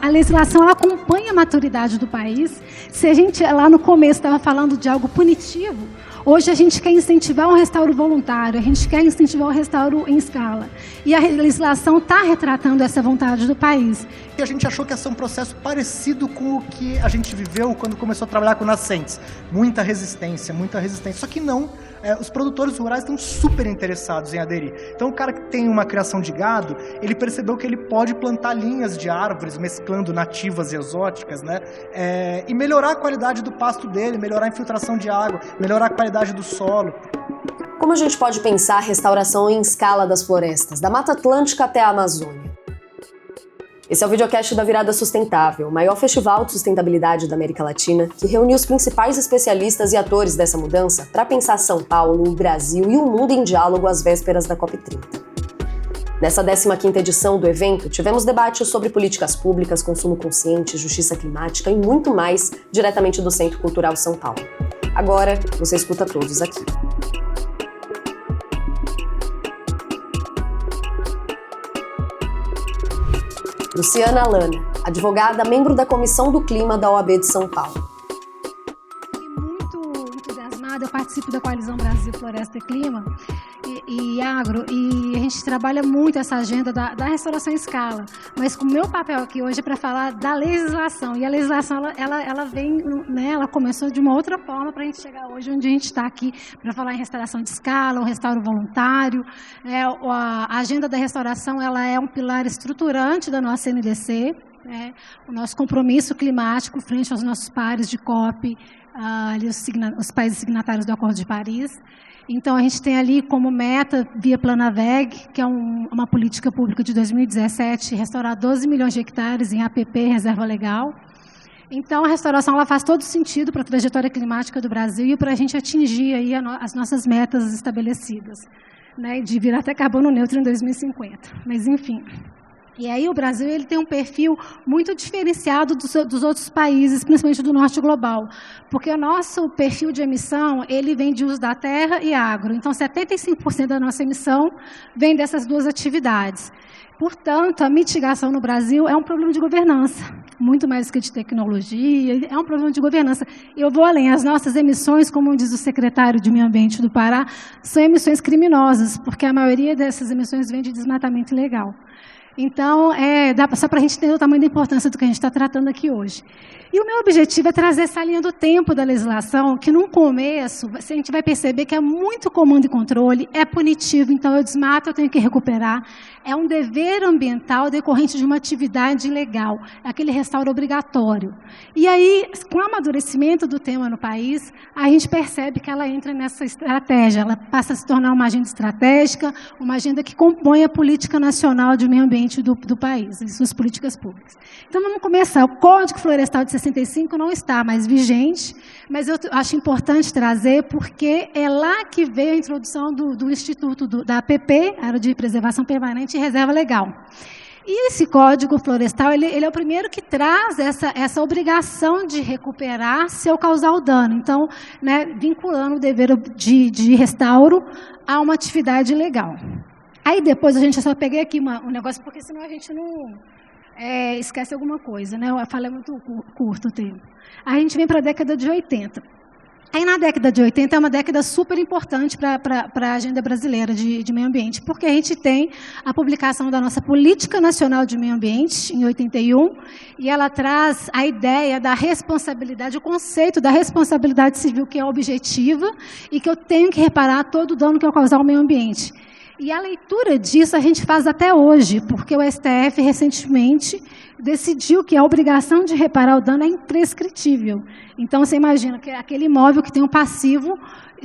a legislação ela acompanha a maturidade do país. Se a gente lá no começo estava falando de algo punitivo, hoje a gente quer incentivar um restauro voluntário, a gente quer incentivar o restauro em escala. E a legislação está retratando essa vontade do país. E a gente achou que ia ser um processo parecido com o que a gente viveu quando começou a trabalhar com nascentes. Muita resistência, muita resistência. Só que não, os produtores rurais estão super interessados em aderir. Então o cara que tem uma criação de gado, ele percebeu que ele pode plantar linhas de árvores, mesclando nativas e exóticas, né? E melhorar a qualidade do pasto dele, melhorar a infiltração de água, melhorar a qualidade do solo. Como a gente pode pensar a restauração em escala das florestas, da Mata Atlântica até a Amazônia? Esse é o videocast da Virada Sustentável, o maior festival de sustentabilidade da América Latina, que reuniu os principais especialistas e atores dessa mudança para pensar São Paulo, o Brasil e o mundo em diálogo às vésperas da COP30. Nessa 15ª edição do evento, tivemos debates sobre políticas públicas, consumo consciente, justiça climática e muito mais, diretamente do Centro Cultural São Paulo. Agora, você escuta todos aqui. Luciana Lana, advogada, membro da Comissão do Clima da OAB de São Paulo. Muito entusiasmada, eu participo da Coalizão Brasil Floresta e Clima e Agro, e a gente trabalha muito essa agenda da restauração em escala, mas o meu papel aqui hoje é para falar da legislação, e a legislação ela vem, né, ela começou de uma outra forma para a gente chegar hoje onde a gente está aqui para falar em restauração de escala, o restauro voluntário. A agenda da restauração ela é um pilar estruturante da nossa NDC, o nosso compromisso climático frente aos nossos pares de COP, os países signatários do Acordo de Paris. Então, a gente tem ali como meta, via Planaveg, que é uma política pública de 2017, restaurar 12 milhões de hectares em APP, reserva legal. Então, a restauração ela faz todo sentido para a trajetória climática do Brasil e para a gente atingir aí as nossas metas estabelecidas, né, de virar até carbono neutro em 2050. Mas, enfim. E aí o Brasil ele tem um perfil muito diferenciado dos outros países, principalmente do norte global, porque o nosso perfil de emissão ele vem de uso da terra e agro. Então, 75% da nossa emissão vem dessas duas atividades. Portanto, a mitigação no Brasil é um problema de governança, muito mais do que de tecnologia, é um problema de governança. Eu vou além, as nossas emissões, como diz o secretário de Meio Ambiente do Pará, são emissões criminosas, porque a maioria dessas emissões vem de desmatamento ilegal. Então, dá só para a gente entender o tamanho da importância do que a gente está tratando aqui hoje. E o meu objetivo é trazer essa linha do tempo da legislação, que no começo, a gente vai perceber que é muito comando e controle, é punitivo, então eu desmato, eu tenho que recuperar. É um dever ambiental decorrente de uma atividade ilegal, é aquele restauro obrigatório. E aí, com o amadurecimento do tema no país, a gente percebe que ela entra nessa estratégia, ela passa a se tornar uma agenda estratégica, uma agenda que compõe a política nacional de meio ambiente do país, e suas políticas públicas. Então, vamos começar. O Código Florestal de 65 não está mais vigente, mas eu acho importante trazer, porque é lá que veio a introdução do Instituto da APP, Área de Preservação Permanente e Reserva Legal. E esse Código Florestal, ele é o primeiro que traz essa obrigação de recuperar se eu causar o dano. Então, né, vinculando o dever de restauro a uma atividade legal. Aí depois eu só peguei aqui um negócio, porque senão a gente não esquece alguma coisa, né? Eu falei muito curto o tempo. Aí a gente vem para a década de 80. Aí na década de 80 é uma década super importante para a agenda brasileira de meio ambiente, porque a gente tem a publicação da nossa Política Nacional de Meio Ambiente, em 81, e ela traz a ideia da responsabilidade, o conceito da responsabilidade civil, que é objetiva, e que eu tenho que reparar todo o dano que eu causar ao meio ambiente. E a leitura disso a gente faz até hoje, porque o STF recentemente decidiu que a obrigação de reparar o dano é imprescritível. Então, você imagina que aquele imóvel que tem um passivo,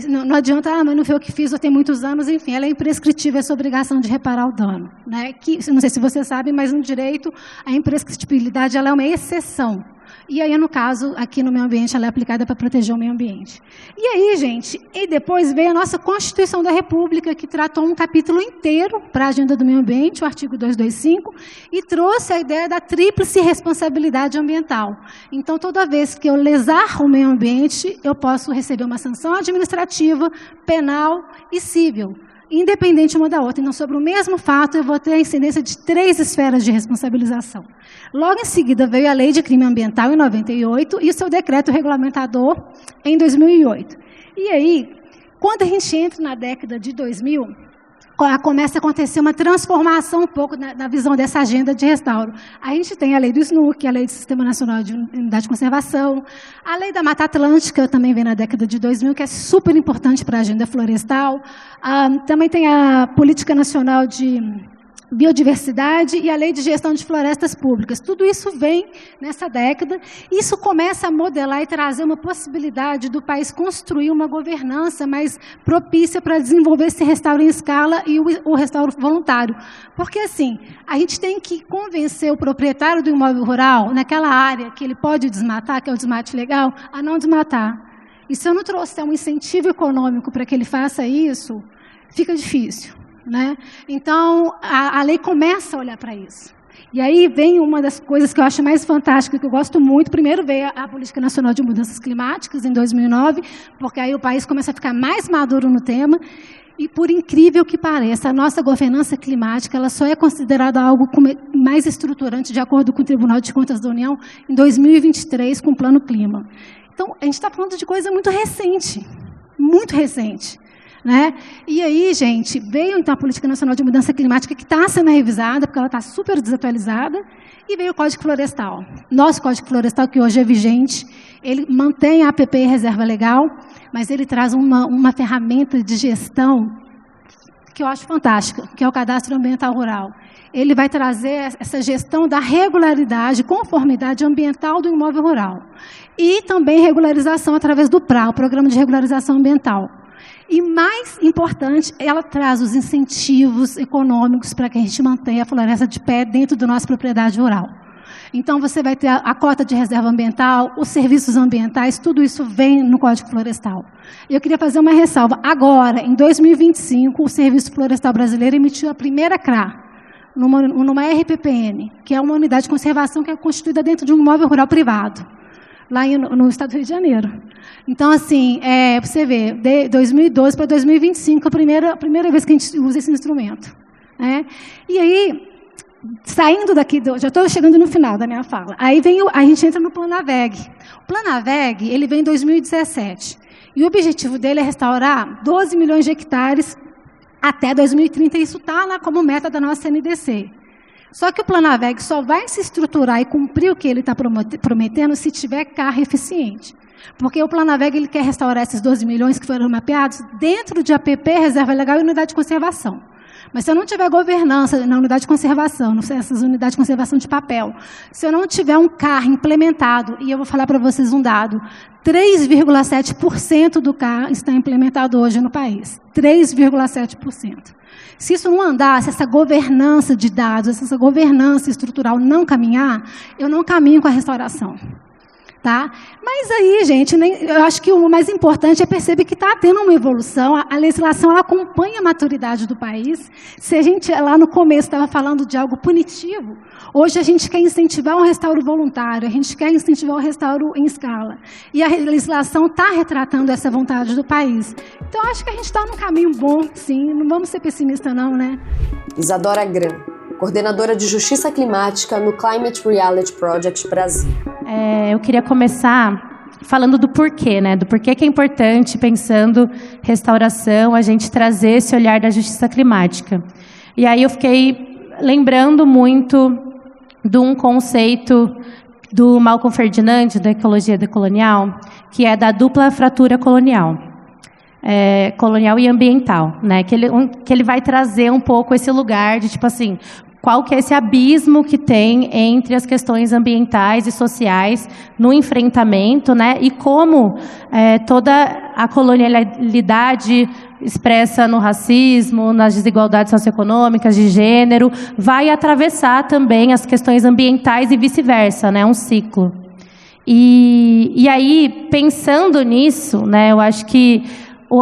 não adianta, mas não foi eu que fiz, eu tenho muitos anos, enfim, ela é imprescritível essa obrigação de reparar o dano, né? Que, não sei se você sabe, mas no direito a imprescritibilidade ela é uma exceção. E aí, no caso, aqui no meio ambiente, ela é aplicada para proteger o meio ambiente. E aí, gente, e depois veio a nossa Constituição da República, que tratou um capítulo inteiro para a agenda do meio ambiente, o artigo 225, e trouxe a ideia da tríplice responsabilidade ambiental. Então, toda vez que eu lesar o meio ambiente, eu posso receber uma sanção administrativa, penal e civil. independente uma da outra. Então, sobre o mesmo fato, eu vou ter a incidência de 3 esferas de responsabilização. Logo em seguida, veio a Lei de Crime Ambiental, em 98, e o seu decreto regulamentador, em 2008. E aí, quando a gente entra na década de 2000, começa a acontecer uma transformação um pouco na visão dessa agenda de restauro. A gente tem a lei do SNUC, a lei do Sistema Nacional de Unidade de Conservação, a lei da Mata Atlântica, também vem na década de 2000, que é super importante para a agenda florestal. Também tem a Política Nacional de Biodiversidade e a Lei de Gestão de Florestas Públicas. Tudo isso vem nessa década. Isso começa a modelar e trazer uma possibilidade do país construir uma governança mais propícia para desenvolver esse restauro em escala e o restauro voluntário. Porque, assim, a gente tem que convencer o proprietário do imóvel rural, naquela área que ele pode desmatar, que é o desmate legal, a não desmatar. E se eu não trouxer um incentivo econômico para que ele faça isso, fica difícil. Né? Então, a lei começa a olhar para isso. E aí vem uma das coisas que eu acho mais fantásticas, que eu gosto muito. Primeiro veio a Política Nacional de Mudanças Climáticas, em 2009, porque aí o país começa a ficar mais maduro no tema. E, por incrível que pareça, a nossa governança climática ela só é considerada algo mais estruturante, de acordo com o Tribunal de Contas da União, em 2023, com o Plano Clima. Então, a gente está falando de coisa muito recente, muito recente. Né? E aí, gente, veio então a Política Nacional de Mudança Climática, que está sendo revisada, porque ela está super desatualizada, e veio o Código Florestal. Nosso Código Florestal, que hoje é vigente, ele mantém a APP e reserva legal, mas ele traz uma ferramenta de gestão que eu acho fantástica, que é o Cadastro Ambiental Rural. Ele vai trazer essa gestão da regularidade, conformidade ambiental do imóvel rural. E também regularização através do PRA, o Programa de Regularização Ambiental. E, mais importante, ela traz os incentivos econômicos para que a gente mantenha a floresta de pé dentro da nossa propriedade rural. Então, você vai ter a cota de reserva ambiental, os serviços ambientais, tudo isso vem no Código Florestal. E eu queria fazer uma ressalva. Agora, em 2025, o Serviço Florestal Brasileiro emitiu a primeira CRA, numa RPPN, que é uma unidade de conservação que é constituída dentro de um imóvel rural privado, lá no estado do Rio de Janeiro. Então, assim, você vê, de 2012 para 2025, a primeira vez que a gente usa esse instrumento. Né? E aí, saindo daqui, já estou chegando no final da minha fala, aí a gente entra no Planaveg. O Planaveg, ele vem em 2017, e o objetivo dele é restaurar 12 milhões de hectares até 2030, e isso está lá como meta da nossa NDC. Só que o Planaveg só vai se estruturar e cumprir o que ele está prometendo se tiver carro eficiente. Porque o Planaveg ele quer restaurar esses 12 milhões que foram mapeados dentro de APP, reserva legal e unidade de conservação. Mas se eu não tiver governança na unidade de conservação, nessas unidades de conservação de papel, se eu não tiver um CAR implementado, e eu vou falar para vocês um dado, 3,7% do CAR está implementado hoje no país. 3,7%. Se isso não andar, se essa governança de dados, se essa governança estrutural não caminhar, eu não caminho com a restauração. Tá? Mas aí, gente, eu acho que o mais importante é perceber que está tendo uma evolução, a legislação ela acompanha a maturidade do país. Se a gente lá no começo estava falando de algo punitivo, hoje a gente quer incentivar um restauro voluntário, a gente quer incentivar o restauro em escala. E a legislação está retratando essa vontade do país. Então, acho que a gente está num caminho bom, sim, não vamos ser pessimistas não, né? Isadora Gran, coordenadora de Justiça Climática no Climate Reality Project Brasil. Eu queria começar falando do porquê, né? Do porquê que é importante, pensando restauração, a gente trazer esse olhar da justiça climática. E aí eu fiquei lembrando muito de um conceito do Malcolm Ferdinand, da ecologia decolonial, que é da dupla fratura colonial. Colonial e ambiental, né? Que ele vai trazer um pouco esse lugar de, tipo assim, qual que é esse abismo que tem entre as questões ambientais e sociais no enfrentamento, né? E como toda a colonialidade expressa no racismo, nas desigualdades socioeconômicas, de gênero, vai atravessar também as questões ambientais e vice-versa, né? Um ciclo. E aí, pensando nisso, né? Eu acho que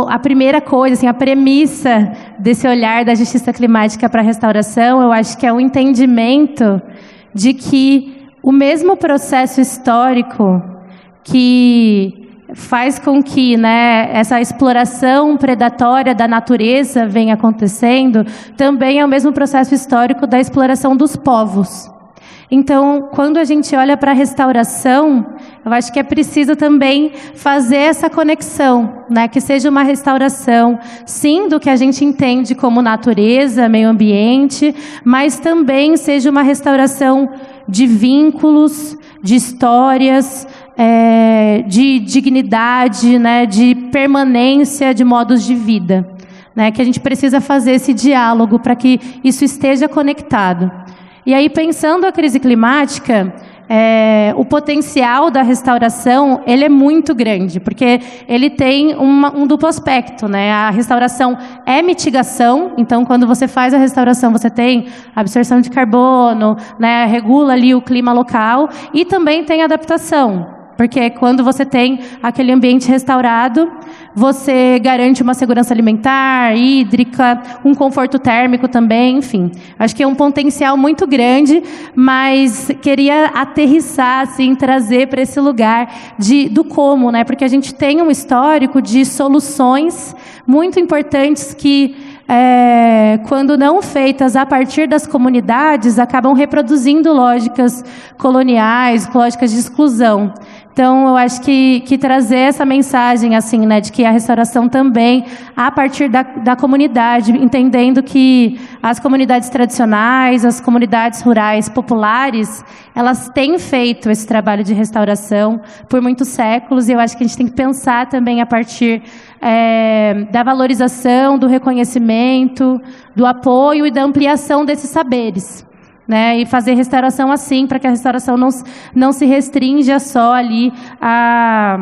a primeira coisa, assim, a premissa desse olhar da justiça climática para a restauração, eu acho que é o entendimento de que o mesmo processo histórico que faz com que, né, essa exploração predatória da natureza venha acontecendo, também é o mesmo processo histórico da exploração dos povos. Então, quando a gente olha para a restauração, eu acho que é preciso também fazer essa conexão, né? Que seja uma restauração, sim, do que a gente entende como natureza, meio ambiente, mas também seja uma restauração de vínculos, de histórias, de dignidade, né? De permanência de modos de vida, né? Que a gente precisa fazer esse diálogo para que isso esteja conectado. E aí, pensando a crise climática, o potencial da restauração ele é muito grande, porque ele tem um duplo aspecto, né? A restauração é mitigação, então quando você faz a restauração você tem absorção de carbono, né? Regula ali o clima local, e também tem adaptação. Porque quando você tem aquele ambiente restaurado, você garante uma segurança alimentar, hídrica, um conforto térmico também, enfim. Acho que é um potencial muito grande, mas queria aterrissar, assim, trazer para esse lugar do como, né? Porque a gente tem um histórico de soluções muito importantes que, quando não feitas a partir das comunidades, acabam reproduzindo lógicas coloniais, lógicas de exclusão. Então, eu acho que trazer essa mensagem, assim, né, de que a restauração também, a partir da comunidade, entendendo que as comunidades tradicionais, as comunidades rurais populares, elas têm feito esse trabalho de restauração por muitos séculos, e eu acho que a gente tem que pensar também a partir da valorização, do reconhecimento, do apoio e da ampliação desses saberes. Né, e fazer restauração assim, para que a restauração não se restrinja só ali a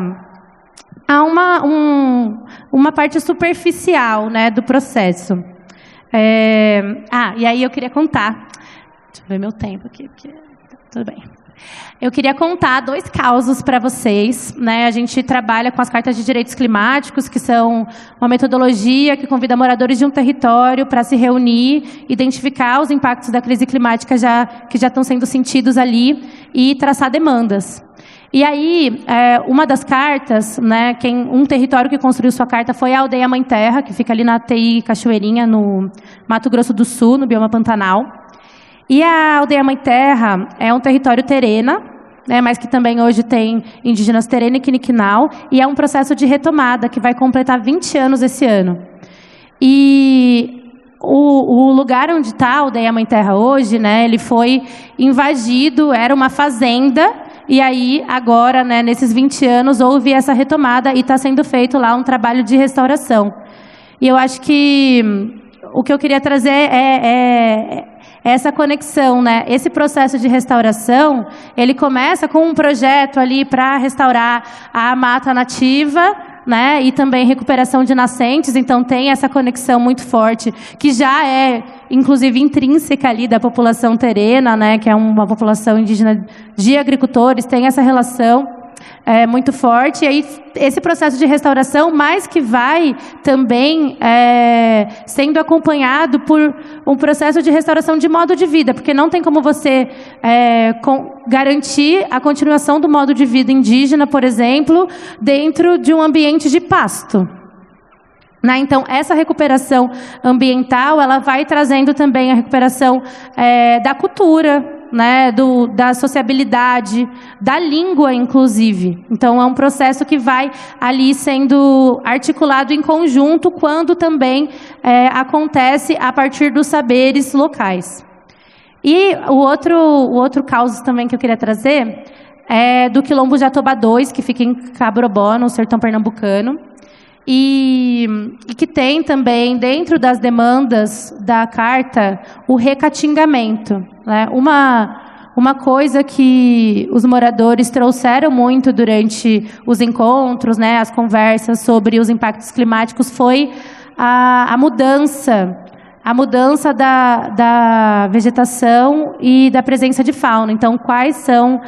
uma parte superficial, né, do processo. E aí eu queria contar. Deixa eu ver meu tempo aqui, porque tudo bem. Eu queria contar 2 causos para vocês, né? A gente trabalha com as cartas de direitos climáticos, que são uma metodologia que convida moradores de um território para se reunir, identificar os impactos da crise climática que já estão sendo sentidos ali e traçar demandas. E aí, uma das cartas, né, um território que construiu sua carta foi a Aldeia Mãe Terra, que fica ali na TI Cachoeirinha, no Mato Grosso do Sul, no bioma Pantanal. E a Aldeia Mãe Terra é um território terena, né, mas que também hoje tem indígenas terena e quiniquinal, e é um processo de retomada que vai completar 20 anos esse ano. E o lugar onde está a Aldeia Mãe Terra hoje, né, ele foi invadido, era uma fazenda, e aí agora, né, nesses 20 anos, houve essa retomada e está sendo feito lá um trabalho de restauração. E eu acho que o que eu queria trazer é essa conexão, né? Esse processo de restauração, ele começa com um projeto ali para restaurar a mata nativa, né? E também recuperação de nascentes, então tem essa conexão muito forte, que já é, inclusive, intrínseca ali da população terena, né? Que é uma população indígena de agricultores, tem essa relação muito forte. E aí, esse processo de restauração, mais que vai também sendo acompanhado por um processo de restauração de modo de vida, porque não tem como você garantir a continuação do modo de vida indígena, por exemplo, dentro de um ambiente de pasto. Né? Então, essa recuperação ambiental, ela vai trazendo também a recuperação da cultura, né, da sociabilidade, da língua, inclusive. Então, é um processo que vai ali sendo articulado em conjunto, quando também acontece a partir dos saberes locais. E o outro caso também que eu queria trazer é do Quilombo Jatobá 2, que fica em Cabrobó, no sertão pernambucano, e que tem também, dentro das demandas da carta, o recatingamento, né? Uma coisa que os moradores trouxeram muito durante os encontros, né, as conversas sobre os impactos climáticos, foi a mudança da vegetação e da presença de fauna. Então, quais são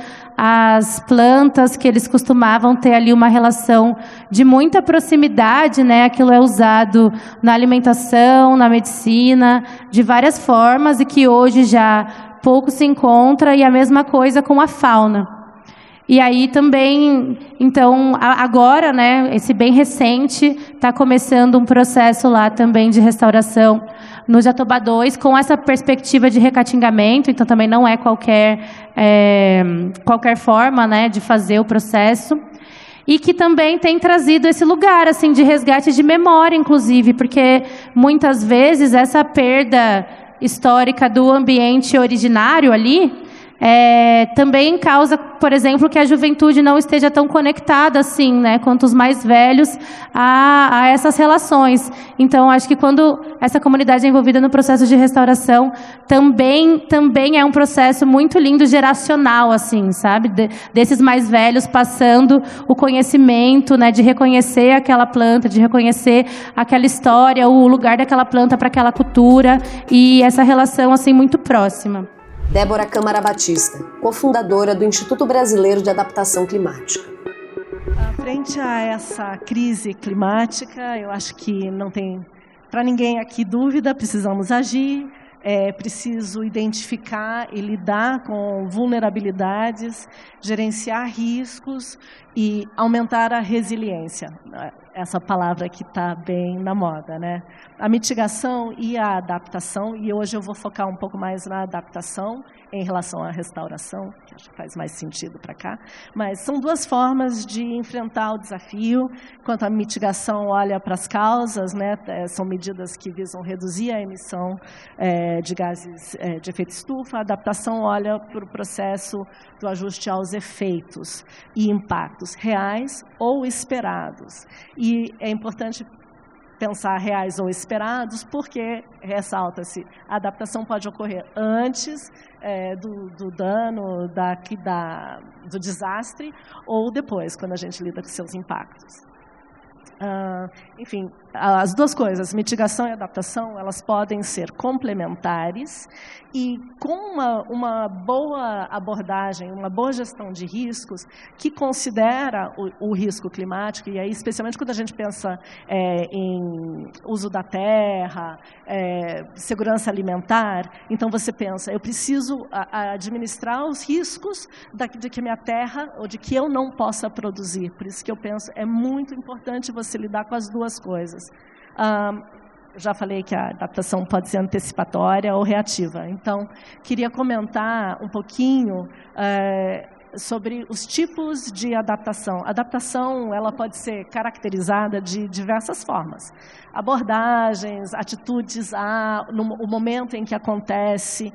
as plantas que eles costumavam ter ali uma relação de muita proximidade, né? Aquilo é usado na alimentação, na medicina, de várias formas, e que hoje já pouco se encontra, e a mesma coisa com a fauna. E aí também, então, agora, né, esse bem recente, está começando um processo lá também de restauração no Jatobá 2, com essa perspectiva de recatingamento, então também não é qualquer forma, né, de fazer o processo. E que também tem trazido esse lugar assim, de resgate de memória, inclusive, porque muitas vezes essa perda histórica do ambiente originário ali também causa, por exemplo, que a juventude não esteja tão conectada assim, né, quanto os mais velhos a essas relações. Então, acho que quando essa comunidade é envolvida no processo de restauração, também é um processo muito lindo, geracional, assim, sabe? Desses mais velhos passando o conhecimento, né, de reconhecer aquela planta, de reconhecer aquela história, o lugar daquela planta para aquela cultura, e essa relação assim muito próxima. Débora Câmara Batista, cofundadora do Instituto Brasileiro de Adaptação Climática. Frente a essa crise climática, eu acho que não tem para ninguém aqui dúvida, precisamos agir, é preciso identificar e lidar com vulnerabilidades, gerenciar riscos e aumentar a resiliência. Essa palavra que está bem na moda, né? A mitigação e a adaptação, e hoje eu vou focar um pouco mais na adaptação em relação à restauração, que acho que faz mais sentido para cá, mas são duas formas de enfrentar o desafio. Enquanto a mitigação olha para as causas, né, são medidas que visam reduzir a emissão de gases de efeito estufa, a adaptação olha para o processo do ajuste aos efeitos e impactos reais ou esperados. E é importante pensar reais ou esperados, porque, ressalta-se, a adaptação pode ocorrer antes do dano, do desastre, ou depois, quando a gente lida com seus impactos. Enfim, as duas coisas, mitigação e adaptação, elas podem ser complementares, e com uma boa abordagem, uma boa gestão de riscos, que considera o risco climático, e aí especialmente quando a gente pensa em uso da terra, segurança alimentar, então você pensa, eu preciso administrar os riscos de que minha terra, ou de que eu não possa produzir. Por isso que eu penso, é muito importante você lidar com as duas coisas. Já falei que a adaptação pode ser antecipatória ou reativa. Então, queria comentar um pouquinho sobre os tipos de adaptação. A adaptação, ela pode ser caracterizada de diversas formas. Abordagens, atitudes, o momento em que acontece,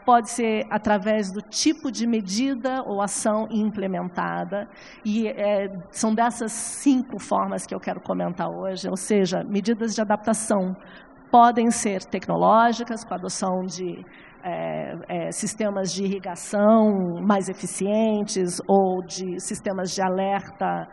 pode ser através do tipo de medida ou ação implementada. E são dessas 5 formas que eu quero comentar hoje, ou seja, medidas de adaptação podem ser tecnológicas, com a adoção de sistemas de irrigação mais eficientes ou de sistemas de alerta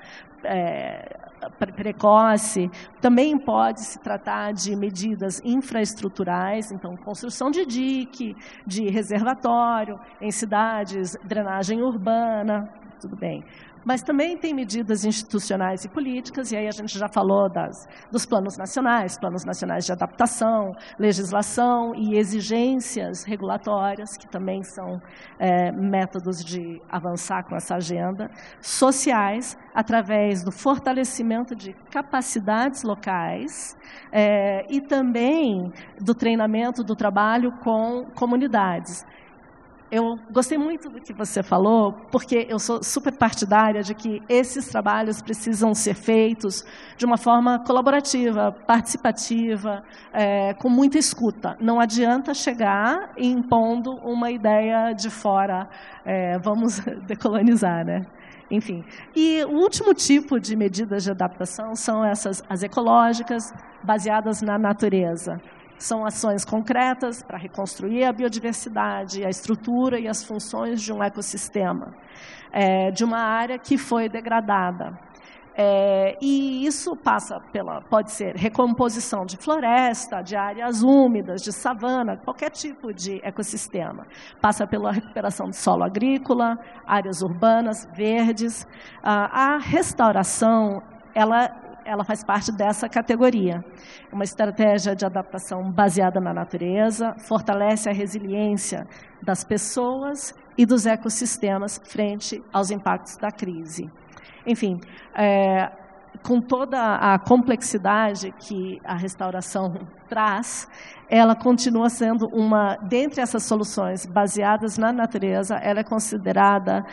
precoce. Também pode se tratar de medidas infraestruturais, então construção de dique, de reservatório, em cidades, drenagem urbana, tudo bem. Mas também tem medidas institucionais e políticas, e aí a gente já falou dos planos nacionais de adaptação, legislação e exigências regulatórias, que também são métodos de avançar com essa agenda, sociais, através do fortalecimento de capacidades locais e também do treinamento do trabalho com comunidades. Eu gostei muito do que você falou, porque eu sou super partidária de que esses trabalhos precisam ser feitos de uma forma colaborativa, participativa, com muita escuta. Não adianta chegar impondo uma ideia de fora, vamos decolonizar, né? Enfim. E o último tipo de medidas de adaptação são as ecológicas, baseadas na natureza. São ações concretas para reconstruir a biodiversidade, a estrutura e as funções de um ecossistema, de uma área que foi degradada. E isso pode ser recomposição de floresta, de áreas úmidas, de savana, qualquer tipo de ecossistema. Passa pela recuperação de solo agrícola, áreas urbanas, verdes. A restauração, ela faz parte dessa categoria. Uma estratégia de adaptação baseada na natureza, fortalece a resiliência das pessoas e dos ecossistemas frente aos impactos da crise. Enfim, com toda a complexidade que a restauração traz, ela continua sendo dentre essas soluções baseadas na natureza, ela é considerada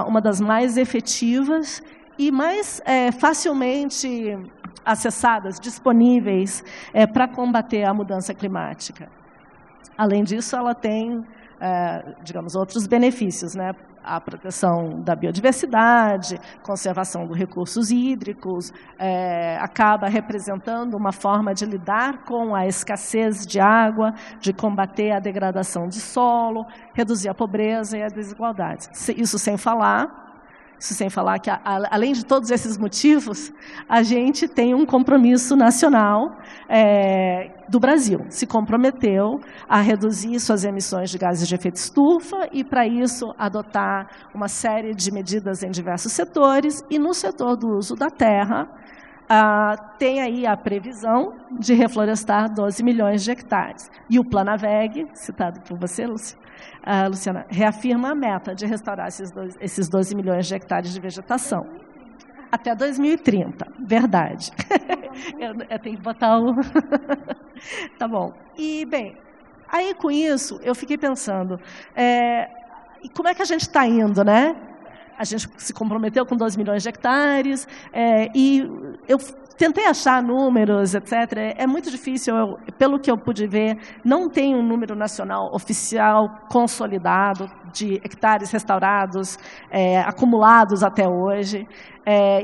uma das mais efetivas e mais facilmente acessadas, disponíveis para combater a mudança climática. Além disso, ela tem, digamos, outros benefícios, né? A proteção da biodiversidade, conservação dos recursos hídricos, acaba representando uma forma de lidar com a escassez de água, de combater a degradação de solo, reduzir a pobreza e a desigualdade. Isso sem falar que, além de todos esses motivos, a gente tem um compromisso nacional do Brasil. Se comprometeu a reduzir suas emissões de gases de efeito estufa e, para isso, adotar uma série de medidas em diversos setores. E, no setor do uso da terra, tem aí a previsão de reflorestar 12 milhões de hectares. E o Planaveg, citado por você, Luciana, reafirma a meta de restaurar esses 12 milhões de hectares de vegetação até 2030. Verdade. Eu tenho que botar o... Tá bom. E, bem, aí com isso eu fiquei pensando, e como é que a gente está indo, né? A gente se comprometeu com 12 milhões de hectares, e eu tentei achar números, etc. É muito difícil, pelo que eu pude ver, não tem um número nacional oficial consolidado de hectares restaurados, acumulados até hoje.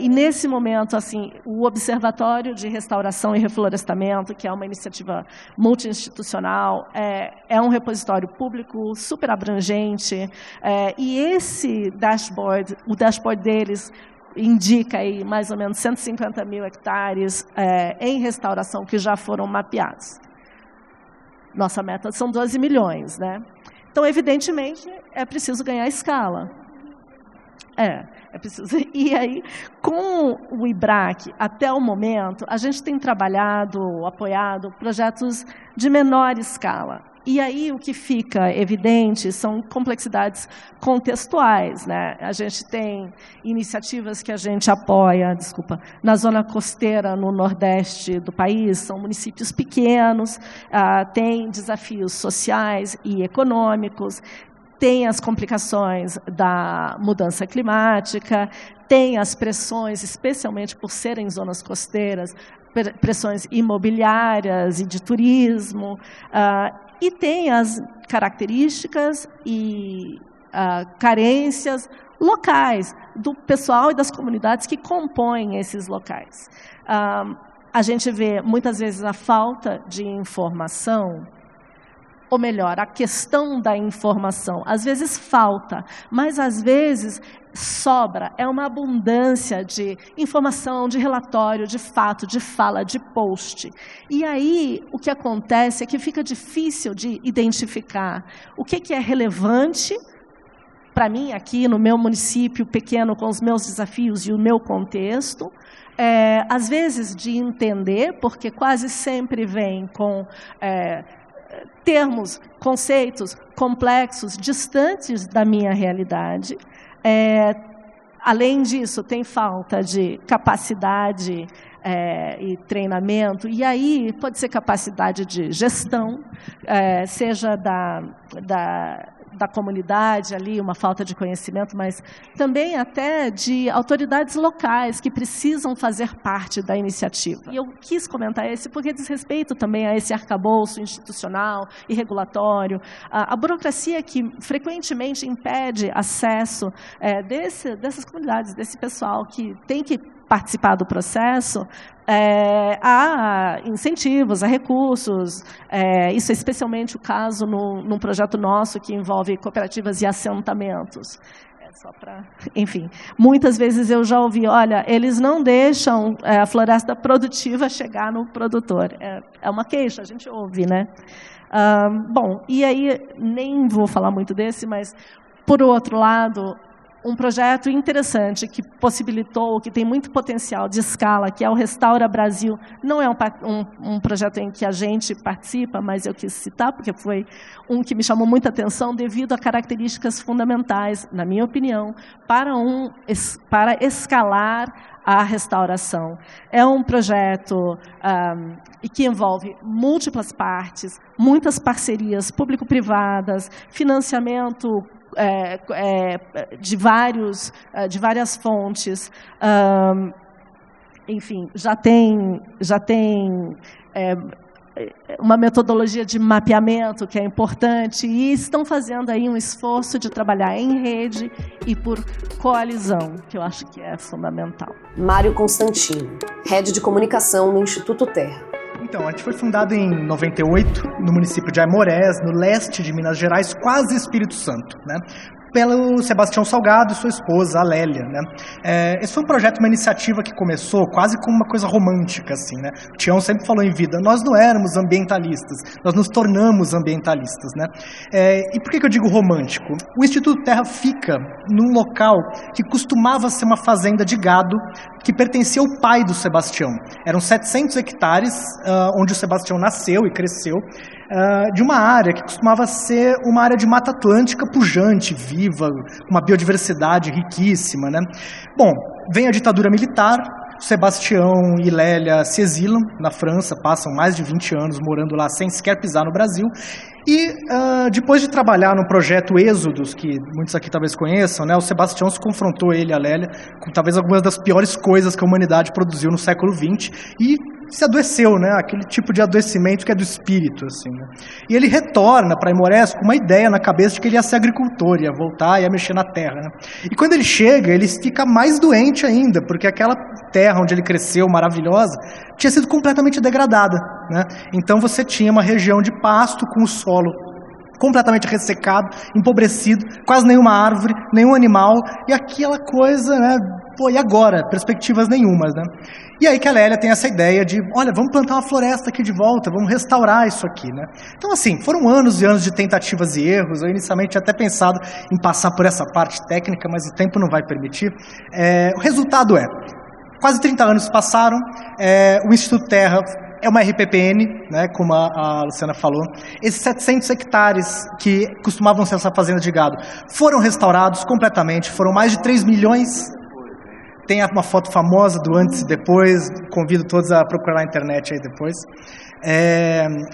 E, nesse momento, assim, o Observatório de Restauração e Reflorestamento, que é uma iniciativa multi-institucional, é um repositório público super abrangente, e esse dashboard, o dashboard deles, indica aí mais ou menos 150 mil hectares em restauração que já foram mapeados. Nossa meta são 12 milhões, né? Então, evidentemente, é preciso ganhar escala. É preciso. E aí, com o IBRAC, até o momento, a gente tem trabalhado, apoiado projetos de menor escala. E aí o que fica evidente são complexidades contextuais, né? A gente tem iniciativas que a gente apoia, na zona costeira, no nordeste do país, são municípios pequenos, tem desafios sociais e econômicos, tem as complicações da mudança climática, tem as pressões, especialmente por serem zonas costeiras, pressões imobiliárias e de turismo, e tem as características e carências locais do pessoal e das comunidades que compõem esses locais. A gente vê, muitas vezes, a falta de informação, ou melhor, a questão da informação. Às vezes falta, mas às vezes sobra. É uma abundância de informação, de relatório, de fato, de fala, de post. E aí o que acontece é que fica difícil de identificar o que é relevante para mim aqui no meu município pequeno, com os meus desafios e o meu contexto. Às vezes de entender, porque quase sempre vem com termos, conceitos complexos, distantes da minha realidade. Além disso, tem falta de capacidade e treinamento, e aí pode ser capacidade de gestão, seja da comunidade ali, uma falta de conhecimento, mas também até de autoridades locais que precisam fazer parte da iniciativa. E eu quis comentar esse porque diz respeito também a esse arcabouço institucional e regulatório, a burocracia que frequentemente impede acesso dessas comunidades, desse pessoal que tem que participar do processo, há incentivos, há recursos. Isso é especialmente o caso num projeto nosso que envolve cooperativas e assentamentos. Só para, enfim, muitas vezes eu já ouvi, olha, eles não deixam a floresta produtiva chegar no produtor. É uma queixa, a gente ouve, né? Bom, e aí nem vou falar muito desse, mas, por outro lado, um projeto interessante que possibilitou, que tem muito potencial de escala, que é o Restaura Brasil. Não é um projeto em que a gente participa, mas eu quis citar, porque foi um que me chamou muita atenção devido a características fundamentais, na minha opinião, para escalar a restauração. É um projeto que envolve múltiplas partes, muitas parcerias público-privadas, financiamento de várias fontes, enfim, já tem uma metodologia de mapeamento que é importante e estão fazendo aí um esforço de trabalhar em rede e por coalizão, que eu acho que é fundamental. Mário Constantino, Head de Comunicação no Instituto Terra. Então, a gente foi fundado em 98, no município de Aimorés, no leste de Minas Gerais, quase Espírito Santo, né? Pelo Sebastião Salgado e sua esposa, a Lélia, né? Esse foi um projeto, uma iniciativa que começou quase como uma coisa romântica, assim, né? O Tião sempre falou em vida, nós não éramos ambientalistas, nós nos tornamos ambientalistas, né? E por que eu digo romântico? O Instituto Terra fica num local que costumava ser uma fazenda de gado que pertencia ao pai do Sebastião. Eram 700 hectares, onde o Sebastião nasceu e cresceu, de uma área que costumava ser uma área de Mata Atlântica pujante, viva, uma biodiversidade riquíssima, né? Bom, vem a ditadura militar, Sebastião e Lélia se exilam na França, passam mais de 20 anos morando lá sem sequer pisar no Brasil, e depois de trabalhar no projeto Êxodos, que muitos aqui talvez conheçam, né, o Sebastião se confrontou, ele e a Lélia, com talvez algumas das piores coisas que a humanidade produziu no século XX, e se adoeceu, né? Aquele tipo de adoecimento que é do espírito, assim, né? E ele retorna para Aimorés com uma ideia na cabeça de que ele ia ser agricultor, ia voltar, ia mexer na terra, né? E quando ele chega, ele fica mais doente ainda, porque aquela terra onde ele cresceu, maravilhosa, tinha sido completamente degradada, né? Então você tinha uma região de pasto com o solo completamente ressecado, empobrecido, quase nenhuma árvore, nenhum animal, e aquela coisa, né? Pô, e agora? Perspectivas nenhumas, né? E aí que a Lélia tem essa ideia de, olha, vamos plantar uma floresta aqui de volta, vamos restaurar isso aqui, né? Então, assim, foram anos e anos de tentativas e erros. Eu inicialmente tinha até pensado em passar por essa parte técnica, mas o tempo não vai permitir. O resultado quase 30 anos passaram, o Instituto Terra é uma RPPN, né, como a Luciana falou. Esses 700 hectares que costumavam ser essa fazenda de gado foram restaurados completamente, foram mais de 3 milhões. Tem uma foto famosa do antes e depois, convido todos a procurar na internet aí depois.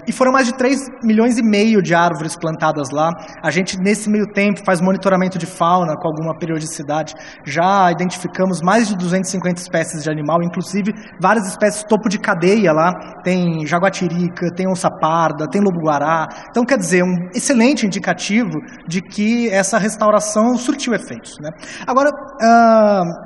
E foram mais de 3,5 milhões de árvores plantadas lá. A gente, nesse meio tempo, faz monitoramento de fauna com alguma periodicidade. Já identificamos mais de 250 espécies de animal, inclusive várias espécies topo de cadeia lá. Tem jaguatirica, tem onça parda, tem lobo-guará. Então, quer dizer, um excelente indicativo de que essa restauração surtiu efeitos, né? Agora,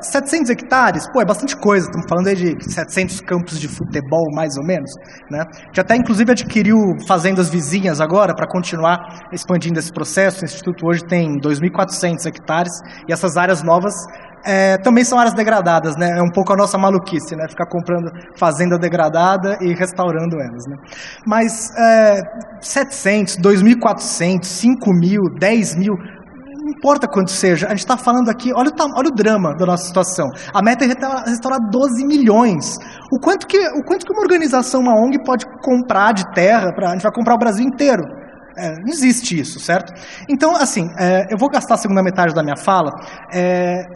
700 hectares, pô, é bastante coisa. Estamos falando aí de 700 campos de futebol, mais ou menos, né? Que até, inclusive, adquiriu fazendas vizinhas agora para continuar expandindo esse processo. O Instituto hoje tem 2.400 hectares e essas áreas novas também são áreas degradadas, né? É um pouco a nossa maluquice, né? Ficar comprando fazenda degradada e restaurando elas, né? Mas 700, 2.400, 5.000, 10.000... não importa quanto seja, a gente está falando aqui, olha o drama da nossa situação. A meta é restaurar 12 milhões. O quanto que uma organização, uma ONG pode comprar de terra, a gente vai comprar o Brasil inteiro. Não existe isso, certo? Então, assim, eu vou gastar a segunda metade da minha fala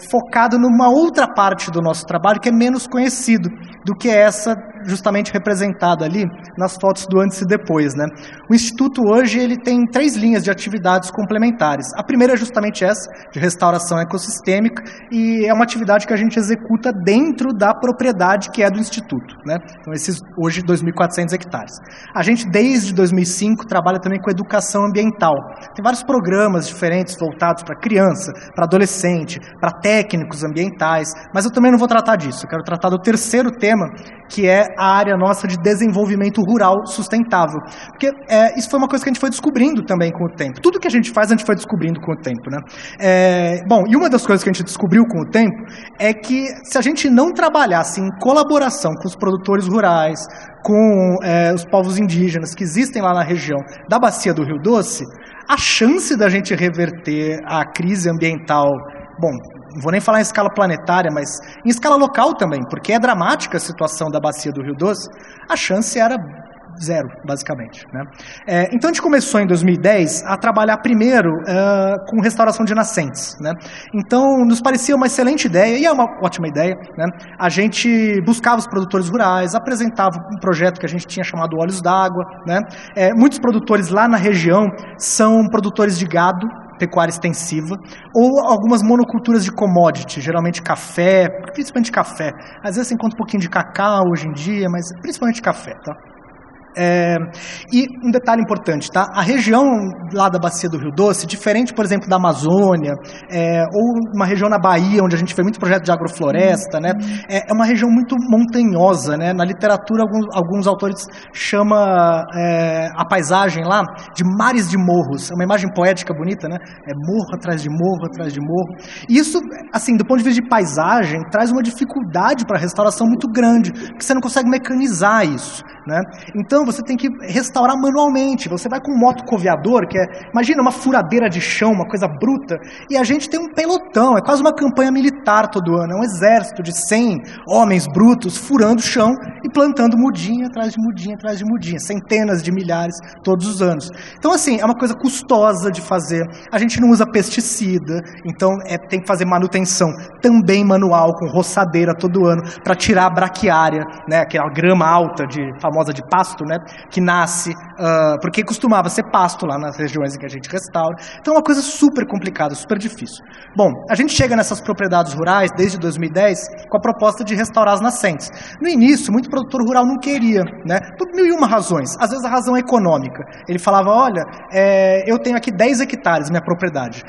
focado numa outra parte do nosso trabalho que é menos conhecido do que essa justamente representada ali nas fotos do antes e depois, né? O Instituto hoje ele tem 3 linhas de atividades complementares. A primeira é justamente essa, de restauração ecossistêmica, e é uma atividade que a gente executa dentro da propriedade que é do Instituto, né? Então, esses hoje 2.400 hectares. A gente, desde 2005, trabalha também com educação ambiental. Tem vários programas diferentes voltados para criança, para adolescente, para técnicos ambientais, mas eu também não vou tratar disso. Eu quero tratar do terceiro tema, que é a área nossa de desenvolvimento rural sustentável. Porque isso foi uma coisa que a gente foi descobrindo também com o tempo. Tudo que a gente faz, a gente foi descobrindo com o tempo, né? Bom, e uma das coisas que a gente descobriu com o tempo é que se a gente não trabalhasse em colaboração com os produtores rurais, com os povos indígenas que existem lá na região da Bacia do Rio Doce, a chance da gente reverter a crise ambiental bom, não vou nem falar em escala planetária, mas em escala local também, porque é dramática a situação da bacia do Rio Doce, a chance era zero, basicamente, né? Então a gente começou em 2010 a trabalhar primeiro com restauração de nascentes, né? Então nos parecia uma excelente ideia, e é uma ótima ideia, né? A gente buscava os produtores rurais, apresentava um projeto que a gente tinha chamado Olhos d'Água, né? Muitos produtores lá na região são produtores de gado, pecuária extensiva, ou algumas monoculturas de commodity, geralmente café, principalmente café. Às vezes você encontra um pouquinho de cacau hoje em dia, mas principalmente café, tá? E um detalhe importante, tá? A região lá da bacia do Rio Doce, diferente, por exemplo, da Amazônia, ou uma região na Bahia, onde a gente vê muito projeto de agrofloresta, né? É uma região muito montanhosa, né? Na literatura, alguns autores chamam a paisagem lá de mares de morros. É uma imagem poética bonita, né? É morro atrás de morro, atrás de morro. E isso, assim, do ponto de vista de paisagem, traz uma dificuldade para a restauração muito grande, porque você não consegue mecanizar isso, né? Então, você tem que restaurar manualmente. Você vai com um motocoveador, que imagina uma furadeira de chão, uma coisa bruta, e a gente tem um pelotão, é quase uma campanha militar todo ano, é um exército de 100 homens brutos furando o chão e plantando mudinha atrás de mudinha atrás de mudinha, centenas de milhares todos os anos. Então, assim, é uma coisa custosa de fazer, a gente não usa pesticida, então tem que fazer manutenção também manual, com roçadeira todo ano, para tirar a braquiária, né, aquela grama alta, famosa de pasto, né, que nasce, porque costumava ser pasto lá nas regiões em que a gente restaura. Então é uma coisa super complicada, super difícil. Bom, a gente chega nessas propriedades rurais desde 2010 com a proposta de restaurar as nascentes. No início, muito produtor rural não queria, né, por 1001 razões. Às vezes a razão é econômica. Ele falava, olha, eu tenho aqui 10 hectares minha propriedade.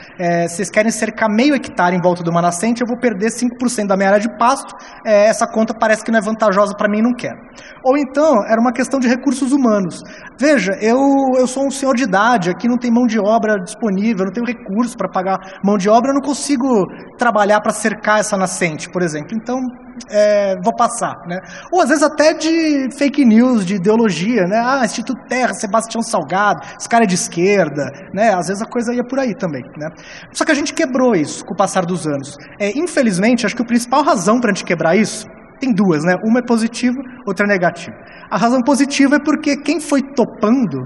Vocês querem cercar meio hectare em volta de uma nascente, eu vou perder 5% da minha área de pasto, essa conta parece que não é vantajosa para mim, não quero. Ou então, era uma questão de recursos humanos. Veja, eu sou um senhor de idade, aqui não tem mão de obra disponível, eu não tenho recurso para pagar mão de obra, eu não consigo trabalhar para cercar essa nascente, por exemplo. Então, vou passar, né? Ou às vezes até de fake news, de ideologia, né? Instituto Terra, Sebastião Salgado, esse cara é de esquerda, né? Às vezes a coisa ia por aí também, né? Só que a gente quebrou isso com o passar dos anos. Infelizmente, acho que a principal razão para a gente quebrar isso tem duas, né? Uma é positiva, outra é negativa. A razão positiva é porque quem foi topando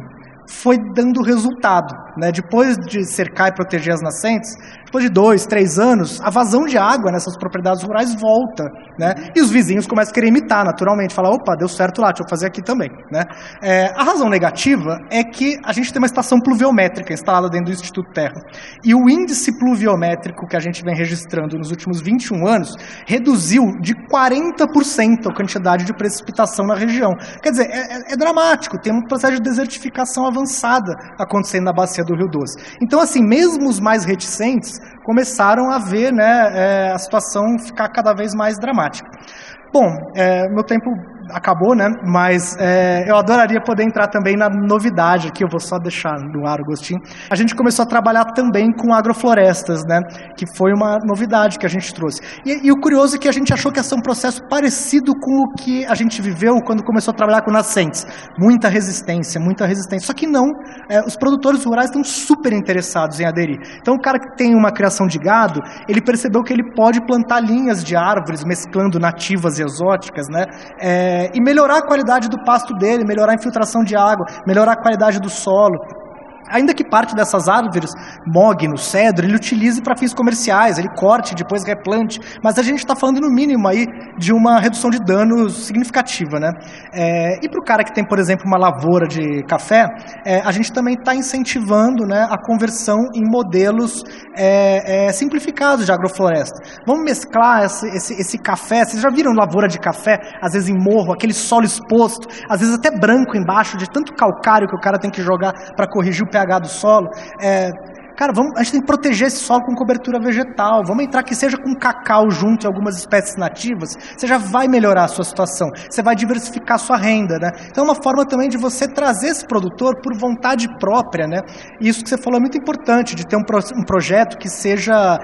foi dando resultado, né? Depois de cercar e proteger as nascentes, depois de 2, 3 anos, a vazão de água nessas propriedades rurais volta, né? E os vizinhos começam a querer imitar, naturalmente, falar, opa, deu certo lá, deixa eu fazer aqui também, né? A razão negativa é que a gente tem uma estação pluviométrica instalada dentro do Instituto Terra, e o índice pluviométrico que a gente vem registrando nos últimos 21 anos reduziu de 40% a quantidade de precipitação na região. Quer dizer, é dramático, tem um processo de desertificação avançada acontecendo na bacia do Rio Doce. Então, assim, mesmo os mais reticentes começaram a ver, né, a situação ficar cada vez mais dramática. Bom, meu tempo acabou, né? Mas eu adoraria poder entrar também na novidade aqui, eu vou só deixar no ar o gostinho. A gente começou a trabalhar também com agroflorestas, né? Que foi uma novidade que a gente trouxe. E o curioso é que a gente achou que ia ser um processo parecido com o que a gente viveu quando começou a trabalhar com nascentes. Muita resistência, muita resistência. Só que não, os produtores rurais estão super interessados em aderir. Então o cara que tem uma criação de gado, ele percebeu que ele pode plantar linhas de árvores, mesclando nativas e exóticas, né? E melhorar a qualidade do pasto dele, melhorar a infiltração de água, melhorar a qualidade do solo. Ainda que parte dessas árvores, mogno, cedro, ele utilize para fins comerciais, ele corte, depois replante, mas a gente está falando no mínimo aí de uma redução de danos significativa, né? E para o cara que tem, por exemplo, uma lavoura de café, a gente também está incentivando, né, a conversão em modelos simplificados de agrofloresta. Vamos mesclar esse café, vocês já viram lavoura de café, às vezes em morro, aquele solo exposto, às vezes até branco embaixo, de tanto calcário que o cara tem que jogar para corrigir o pH do solo. Cara, a gente tem que proteger esse solo com cobertura vegetal, vamos entrar que seja com cacau junto em algumas espécies nativas, você já vai melhorar a sua situação, você vai diversificar a sua renda, né? Então é uma forma também de você trazer esse produtor por vontade própria, né? E isso que você falou é muito importante, de ter um projeto que seja,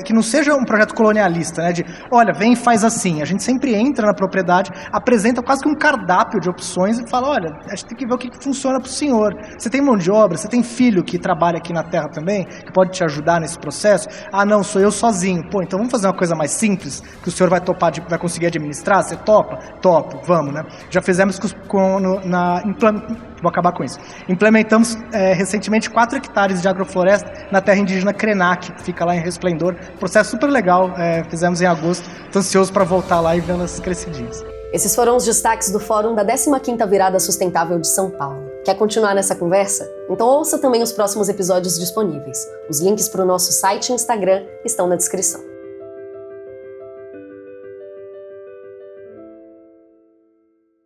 que não seja um projeto colonialista, né? De, olha, vem e faz assim. A gente sempre entra na propriedade, apresenta quase que um cardápio de opções e fala, olha, a gente tem que ver o que funciona para o senhor. Você tem mão de obra, você tem filho que trabalha aqui na terra também, também, que pode te ajudar nesse processo? Ah, não, sou eu sozinho. Pô, então vamos fazer uma coisa mais simples, que o senhor vai topar, vai conseguir administrar? Você topa? Topo, vamos, né? Já fizemos vou acabar com isso. Implementamos recentemente 4 hectares de agrofloresta na terra indígena Krenak, que fica lá em Resplendor. Processo super legal, fizemos em agosto. Estou ansioso para voltar lá e vê-las crescidinhas. Esses foram os destaques do Fórum da 15ª Virada Sustentável de São Paulo. Quer continuar nessa conversa? Então ouça também os próximos episódios disponíveis. Os links para o nosso site e Instagram estão na descrição.